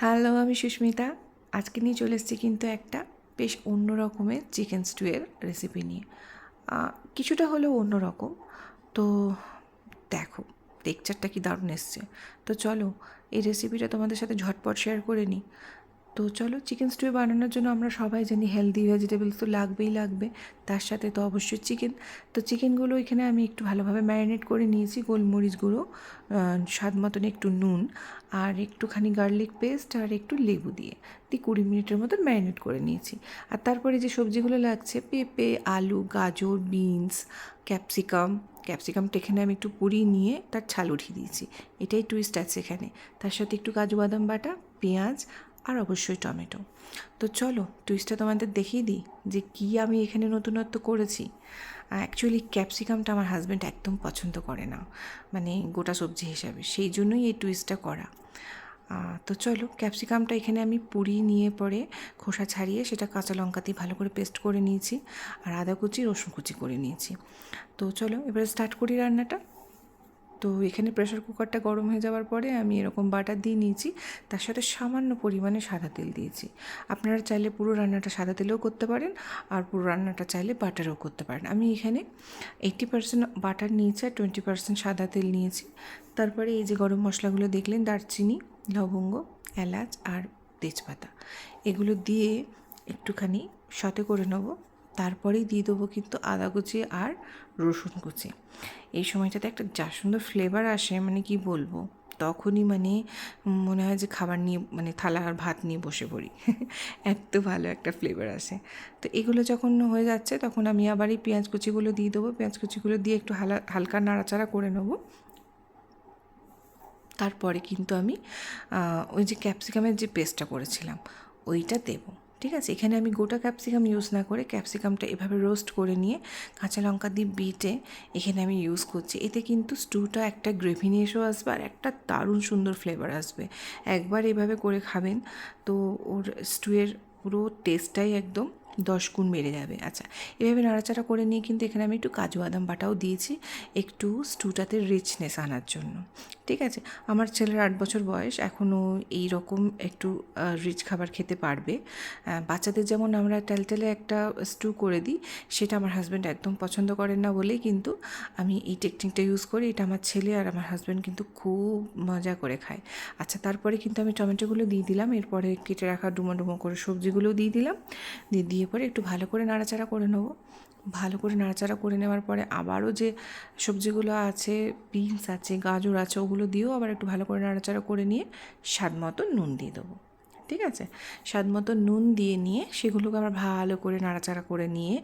Hello, আমি সুস্মিতা। আজকে নিয়ে চলে এসেছি কিন্তু একটা বেশ অন্য রকমের চিকেন স্টুয়ের রেসিপি নিয়ে। কিছুটা হলেও অন্য রকম। তো দেখো, টেক্সচারটা কি দারুণ এসছে। তো চলো এই রেসিপিটা তোমাদের সাথে ঝটপট শেয়ার করে নিই। তো চলো, চিকেন স্টু বানানোর জন্য আমরা সবাই জানি হেলদি ভেজিটেবলস তো লাগবেই। তার সাথে তো অবশ্যই চিকেন। তো চিকেনগুলো এখানে আমি একটু ভালোভাবে ম্যারিনেট করে নিয়েছি, গোলমরিচ গুঁড়ো, স্বাদ মতন একটু নুন, আর একটুখানি গার্লিক পেস্ট আর একটু লেবু দিয়ে 20 মিনিটের মতন ম্যারিনেট করে নিয়েছি। আর তারপরে যে সবজিগুলো লাগছে, পেঁপে, আলু, গাজর, বিনস, ক্যাপসিকামটা এখানে আমি একটু পুড়িয়ে নিয়ে তার ছাল উঠিয়ে দিয়েছি। এটাই টুইস্ট আছে এখানে। তার সাথে একটু কাজু বাদাম বাটা, পেঁয়াজ আর অবশ্যই টমেটো। তো চলো টুইস্টটা তোমাদের দেখিয়ে দিই যে কী আমি এখানে নতুনত্ব করেছি। অ্যাকচুয়ালি ক্যাপসিকামটা আমার হাজব্যান্ড একদম পছন্দ করে না, মানে গোটা সবজি হিসাবে, সেই জন্যই এই টুইস্টটা করা। তো চলো, ক্যাপসিকামটা এখানে আমি পুড়িয়ে নিয়ে পরে খোসা ছাড়িয়ে সেটা কাঁচা লঙ্কা দিয়ে ভালো করে পেস্ট করে নিয়েছি, আর আদা কুচি, রসুন কুচি করে নিয়েছি। তো চলো এবারে স্টার্ট করি রান্নাটা। তো এখানে প্রেশার কুকারটা গরম হয়ে যাওয়ার পরে আমি এরকম বাটার দিয়ে নিয়েছি, তার সাথে সামান্য পরিমাণে সাদা তেল দিয়েছি। আপনারা চাইলে পুরো রান্নাটা সাদা তেলেও করতে পারেন, আর পুরো রান্নাটা চাইলে বাটারেও করতে পারেন। আমি এখানে 80% বাটার নিয়েছি আর 20% সাদা তেল নিয়েছি। তারপরে এই যে গরম মশলাগুলো দেখলেন, দারচিনি, লবঙ্গ, এলাচ আর তেজপাতা, এগুলো দিয়ে একটুখানি সতে করে নেবো। তারপরেই দিয়ে দেবো কিন্তু আদা কুচি আর রসুন কুচি। এই সময়টাতে একটা যা সুন্দর ফ্লেভার আসে, মানে কি বলবো, তখনই মানে মনে হয় যে খাবার নিয়ে, মানে থালা আর ভাত নিয়ে বসে পড়ি। এত ভালো একটা ফ্লেভার আসে। তো এগুলো যখন হয়ে যাচ্ছে তখন আমি আবার এই পেঁয়াজ কুচিগুলো দিয়ে দেবো। পেঁয়াজ কুচিগুলো দিয়ে একটু হালকা নাড়াচাড়া করে নেবো। তারপরে কিন্তু আমি ওই যে ক্যাপসিকামের যে পেস্টটা করেছিলাম ওইটা দেবো। ঠিক আছে, এখানে আমি গোটা ক্যাপসিকাম ইউজ না করে ক্যাপসিকামটা এভাবে রোস্ট করে নিয়ে কাঁচা লঙ্কা দিয়ে বেটে এখানে আমি ইউজ করছি। এতে কিন্তু স্টুটা একটা গ্রেভিনেসও আসবে আর একটা দারুণ সুন্দর ফ্লেভার আসবে। একবার এভাবে করে খাবেন তো ওর স্টুয়ের পুরো টেস্টটাই একদম 10 গুণ বেড়ে যাবে। আচ্ছা, এভাবে নাড়াচাড়া করে নিয়ে কিন্তু এখানে আমি একটু কাজু বাদাম বাটাও দিয়েছি, একটু স্টুটাতে রিচনেস আনার জন্য। ঠিক আছে, আমার ছেলের 8 বছর বয়স, এখনও এই রকম একটু রিচ খাবার খেতে পারবে। বাচ্চাদের যেমন আমরা টেলটেলে একটা স্টু করে দিই, সেটা আমার হাজব্যান্ড একদম পছন্দ করেন না বলেই কিন্তু আমি এই টেকনিকটা ইউজ করি। এটা আমার ছেলে আর আমার হাজব্যান্ড কিন্তু খুব মজা করে খায়। আচ্ছা, তারপরে কিন্তু আমি টমেটোগুলো দিয়ে দিলাম, এরপরে কেটে রাখা ডুমো ডুমো করে সবজিগুলোও দিয়ে দিলাম, দিয়ে পরে একটু ভালো করে নাড়াচাড়া করে নেবো। ভালো করে নাড়াচাড়া করে নেওয়ার পরে আবারও যে সবজিগুলো আছে, বিনস আছে, গাজর আছে, ওগুলো দিয়েও আবার একটু ভালো করে নাড়াচাড়া করে নিয়ে স্বাদ মতো নুন দিয়ে দেবো। ঠিক আছে, স্বাদ মতো নুন দিয়ে নিয়ে সেগুলোকে আবার ভালো করে নাড়াচাড়া করে নিয়ে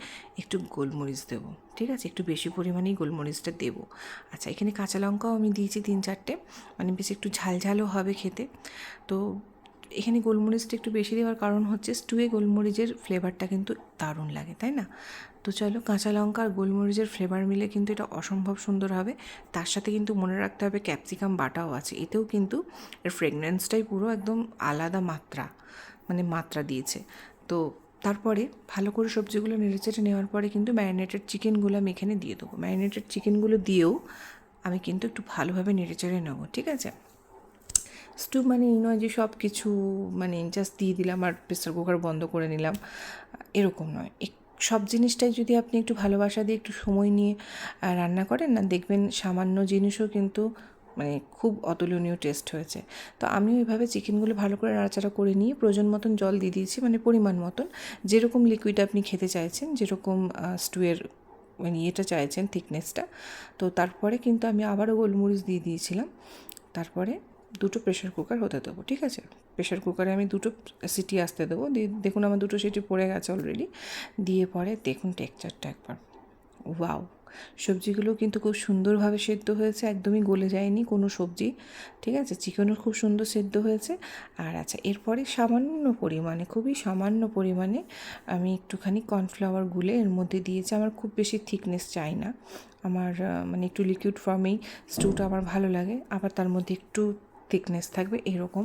একটু গোলমরিচ দেবো। ঠিক আছে, একটু বেশি পরিমাণেই গোলমরিচটা দেবো। আচ্ছা, এখানে কাঁচা লঙ্কাও আমি দিয়েছি 3-4টে, মানে বেশ একটু ঝালঝালও হবে খেতে। তো এখানে গোলমরিচটা একটু বেশি দেওয়ার কারণ হচ্ছে স্টুয়ে গোলমরিচের ফ্লেভারটা কিন্তু দারুণ লাগে, তাই না? তো চলো, কাঁচা লঙ্কা আর গোলমরিচের ফ্লেভার মিলে কিন্তু এটা অসম্ভব সুন্দর হবে। তার সাথে কিন্তু মনে রাখতে হবে ক্যাপসিকাম বাটাও আছে, এতেও কিন্তু এর ফ্রেগনেন্সটাই পুরো একদম আলাদা মাত্রা, মানে মাত্রা দিয়েছে। তো তারপরে ভালো করে সবজিগুলো নেড়েচেড়ে নেওয়ার পরে কিন্তু ম্যারিনেটেড চিকেনগুলো আমি এখানে দিয়ে দেবো। ম্যারিনেটেড চিকেনগুলো দিয়েও আমি কিন্তু একটু ভালোভাবে নেড়েচেড়ে নেবো। ঠিক আছে, স্টু মানে এই নয় যে সব কিছু মানে জাস্ট দিয়ে দিলাম আর প্রেসার কুকার বন্ধ করে নিলাম, এরকম নয়। সব জিনিসটাই যদি আপনি একটু ভালোবাসা দিয়ে একটু সময় নিয়ে রান্না করেন না, দেখবেন সামান্য জিনিসও কিন্তু মানে খুব অতুলনীয় টেস্ট হয়েছে। তো আমিও এভাবে চিকেনগুলো ভালো করে নাড়াচাড়া করে নিয়ে প্রয়োজন মতন জল দিয়ে দিয়েছি, মানে পরিমাণ মতন, যেরকম লিকুইড আপনি খেতে চাইছেন, যেরকম স্টুয়ের মানে ইয়েটা চাইছেন, থিকনেসটা। তো তারপরে কিন্তু আমি আবারও গোলমরিচ দিয়ে দিয়েছিলাম। তারপরে 2টো প্রেশার কুকার হতে দেবো। ঠিক আছে, প্রেশার কুকারে আমি 2টো সিটি আসতে দেবো। দেখুন আমার 2টো সিটি পড়ে গেছে অলরেডি। দিয়ে পরে দেখুন টেক্সচারটা একবার, ওয়াও! সবজিগুলো কিন্তু খুব সুন্দরভাবে সেদ্ধ হয়েছে, একদমই গলে যায়নি কোনো সবজি। ঠিক আছে, চিকেনও খুব সুন্দর সেদ্ধ হয়েছে। আর আচ্ছা, এরপরে সামান্য পরিমাণে, খুবই সামান্য পরিমাণে আমি একটুখানি কর্নফ্লাওয়ার গুলে এর মধ্যে দিয়েছি। আমার খুব বেশি থিকনেস চাই না, আমার মানে একটু লিকুইড ফর্মেই স্টুটা আমার ভালো লাগে, আবার তার মধ্যে একটু থিকনেস থাকবে এরকম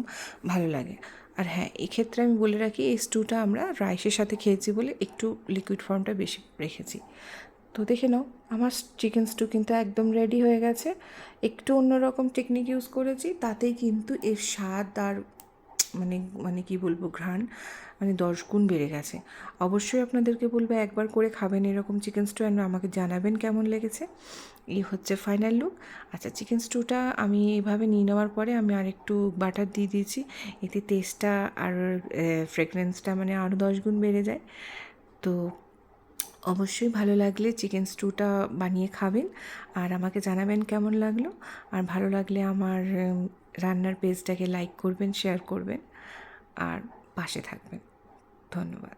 ভালো লাগে। আর হ্যাঁ, এক্ষেত্রে আমি বলে রাখি এই স্টুটা আমরা রাইসের সাথে খেয়েছি বলে একটু লিকুইড ফর্মটা বেশি রেখেছি। তো দেখে নাও, আমার চিকেন স্টু কিন্তু একদম রেডি হয়ে গেছে। একটু অন্যরকম টেকনিক ইউজ করেছি, তাতেই কিন্তু এর স্বাদ আর মানে মানে কী বলবো, ঘ্রাণ মানে 10 গুণ বেড়ে গেছে। অবশ্যই আপনাদেরকে বলবো একবার করে খাবেন এরকম চিকেন স্টু, আর আমাকে জানাবেন কেমন লেগেছে। এই হচ্ছে ফাইনাল লুক। আচ্ছা, চিকেন স্টুটা আমি এইভাবে নিয়ে নেওয়ার পরে আমি আরেকটু বাটার দিয়ে দিয়েছি, এতে টেস্টটা আর ফ্রেগরেন্সটা মানে আরও 10 গুণ বেড়ে যায়। তো অবশ্যই ভালো লাগলে চিকেন স্টুটা বানিয়ে খাবেন আর আমাকে জানাবেন কেমন লাগলো। আর ভালো লাগলে আমার রান্নার পেজটাকে লাইক করবেন, শেয়ার করবেন আর পাশে থাকবেন। ধন্যবাদ।